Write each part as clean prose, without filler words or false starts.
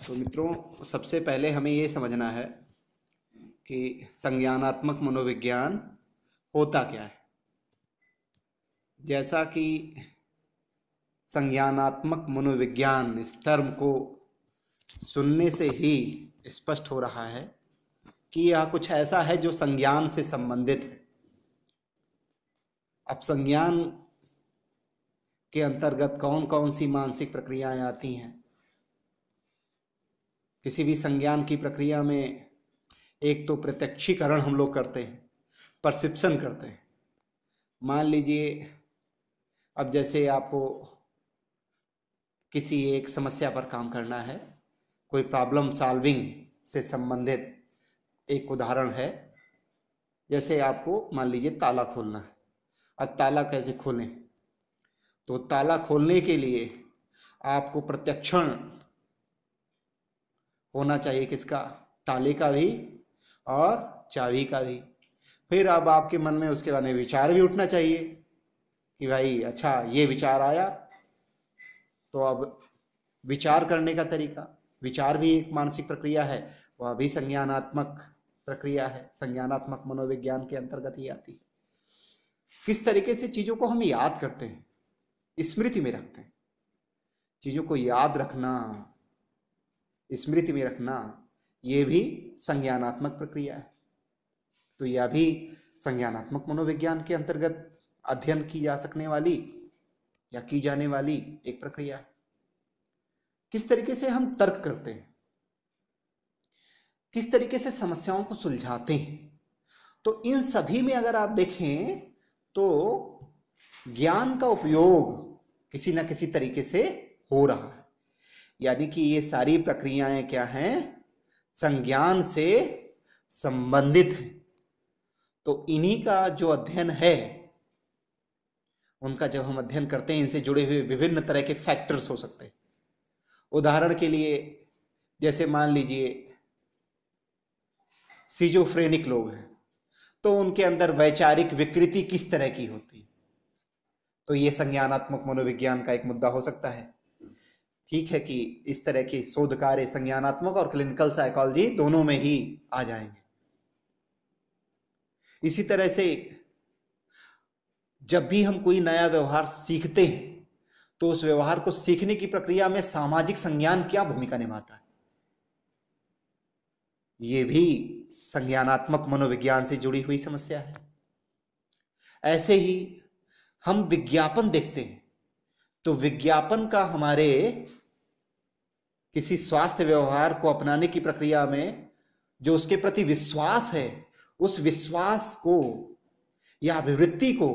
तो मित्रों, सबसे पहले हमें ये समझना है कि संज्ञानात्मक मनोविज्ञान होता क्या है। जैसा कि संज्ञानात्मक मनोविज्ञान इस टर्म को सुनने से ही स्पष्ट हो रहा है कि यह कुछ ऐसा है जो संज्ञान से संबंधित है। अब संज्ञान के अंतर्गत कौन कौन सी मानसिक प्रक्रियाएं आती हैं। किसी भी संज्ञान की प्रक्रिया में एक तो प्रत्यक्षीकरण हम लोग करते हैं, परसेप्शन करते हैं। मान लीजिए अब जैसे आपको किसी एक समस्या पर काम करना है, कोई प्रॉब्लम सॉल्विंग से संबंधित एक उदाहरण है। जैसे आपको मान लीजिए ताला खोलना है। अब ताला कैसे खोलें? तो ताला खोलने के लिए आपको प्रत्यक्षण होना चाहिए, किसका? ताले का भी और चाबी का भी। फिर अब आपके मन में उसके बारे में विचार भी उठना चाहिए कि भाई अच्छा ये विचार आया, तो अब विचार करने का तरीका, विचार भी एक मानसिक प्रक्रिया है, वह भी संज्ञानात्मक प्रक्रिया है, संज्ञानात्मक मनोविज्ञान के अंतर्गत ही आती है। किस तरीके से चीजों को हम याद करते हैं, स्मृति में रखते हैं। चीजों को याद रखना, स्मृति में रखना, यह भी संज्ञानात्मक प्रक्रिया है। तो यह भी संज्ञानात्मक मनोविज्ञान के अंतर्गत अध्ययन की जा सकने वाली या की जाने वाली एक प्रक्रिया है। किस तरीके से हम तर्क करते हैं, किस तरीके से समस्याओं को सुलझाते हैं, तो इन सभी में अगर आप देखें तो ज्ञान का उपयोग किसी ना किसी तरीके से हो रहा है। यानी कि ये सारी प्रक्रियाएं क्या हैं? संज्ञान से संबंधित हैं। तो इन्हीं का जो अध्ययन है, उनका जब हम अध्ययन करते हैं, इनसे जुड़े हुए विभिन्न तरह के फैक्टर्स हो सकते हैं। उदाहरण के लिए जैसे मान लीजिए सिजोफ्रेनिक लोग हैं, तो उनके अंदर वैचारिक विकृति किस तरह की होती है, तो ये संज्ञानात्मक मनोविज्ञान का एक मुद्दा हो सकता है। ठीक है कि इस तरह के शोध कार्य संज्ञानात्मक और क्लिनिकल साइकोलॉजी दोनों में ही आ जाएंगे। इसी तरह से जब भी हम कोई नया व्यवहार सीखते हैं, तो उस व्यवहार को सीखने की प्रक्रिया में सामाजिक संज्ञान क्या भूमिका निभाता है, यह भी संज्ञानात्मक मनोविज्ञान से जुड़ी हुई समस्या है। ऐसे ही हम विज्ञापन देखते हैं, तो विज्ञापन का हमारे किसी स्वास्थ्य व्यवहार को अपनाने की प्रक्रिया में जो उसके प्रति विश्वास है, उस विश्वास को या अभिवृत्ति को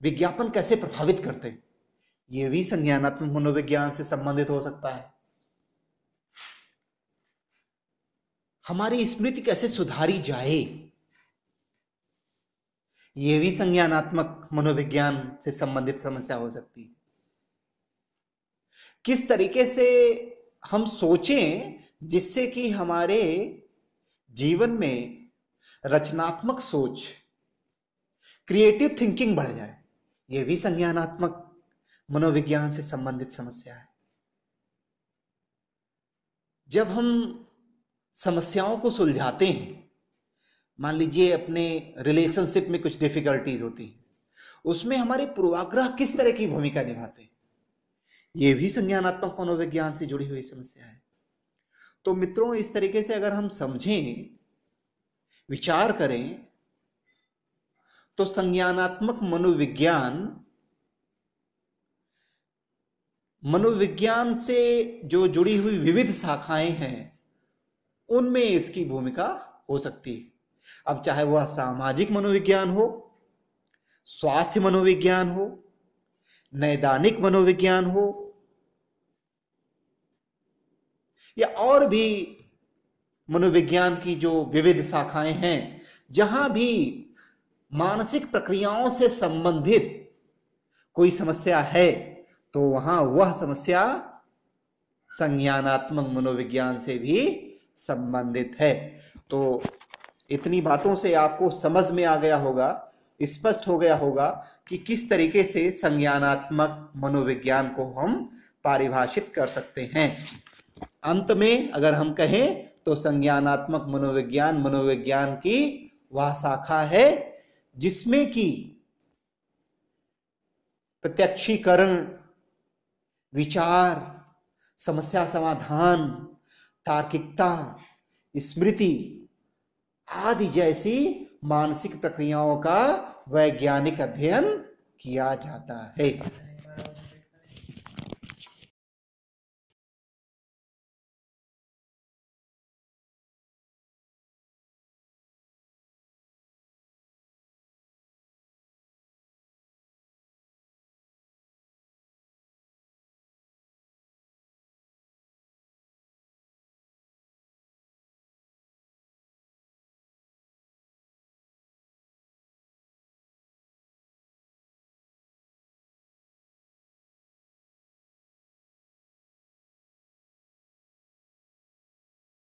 विज्ञापन कैसे प्रभावित करते हैं, यह भी संज्ञानात्मक मनोविज्ञान से संबंधित हो सकता है। हमारी स्मृति कैसे सुधारी जाए, यह भी संज्ञानात्मक मनोविज्ञान से संबंधित समस्या हो सकती है। किस तरीके से हम सोचें जिससे कि हमारे जीवन में रचनात्मक सोच, क्रिएटिव थिंकिंग बढ़ जाए, यह भी संज्ञानात्मक मनोविज्ञान से संबंधित समस्या है। जब हम समस्याओं को सुलझाते हैं, मान लीजिए अपने रिलेशनशिप में कुछ डिफिकल्टीज होती हैं, उसमें हमारे पूर्वाग्रह किस तरह की भूमिका निभाते हैं, यह भी संज्ञानात्मक मनोविज्ञान से जुड़ी हुई समस्या है। तो मित्रों, इस तरीके से अगर हम समझें, विचार करें, तो संज्ञानात्मक मनोविज्ञान से जो जुड़ी हुई विविध शाखाएं हैं, उनमें इसकी भूमिका हो सकती है। अब चाहे वह सामाजिक मनोविज्ञान हो, स्वास्थ्य मनोविज्ञान हो, नैदानिक मनोविज्ञान हो, या और भी मनोविज्ञान की जो विविध शाखाएं हैं, जहां भी मानसिक प्रक्रियाओं से संबंधित कोई समस्या है, तो वहां वह समस्या संज्ञानात्मक मनोविज्ञान से भी संबंधित है। तो इतनी बातों से आपको समझ में आ गया होगा, स्पष्ट हो गया होगा कि किस तरीके से संज्ञानात्मक मनोविज्ञान को हम परिभाषित कर सकते हैं। अंत में अगर हम कहें तो संज्ञानात्मक मनोविज्ञान मनोविज्ञान की वह शाखा है जिसमें कि प्रत्यक्षीकरण, विचार, समस्या समाधान, तार्किकता, स्मृति आदि जैसी मानसिक प्रक्रियाओं का वैज्ञानिक अध्ययन किया जाता है।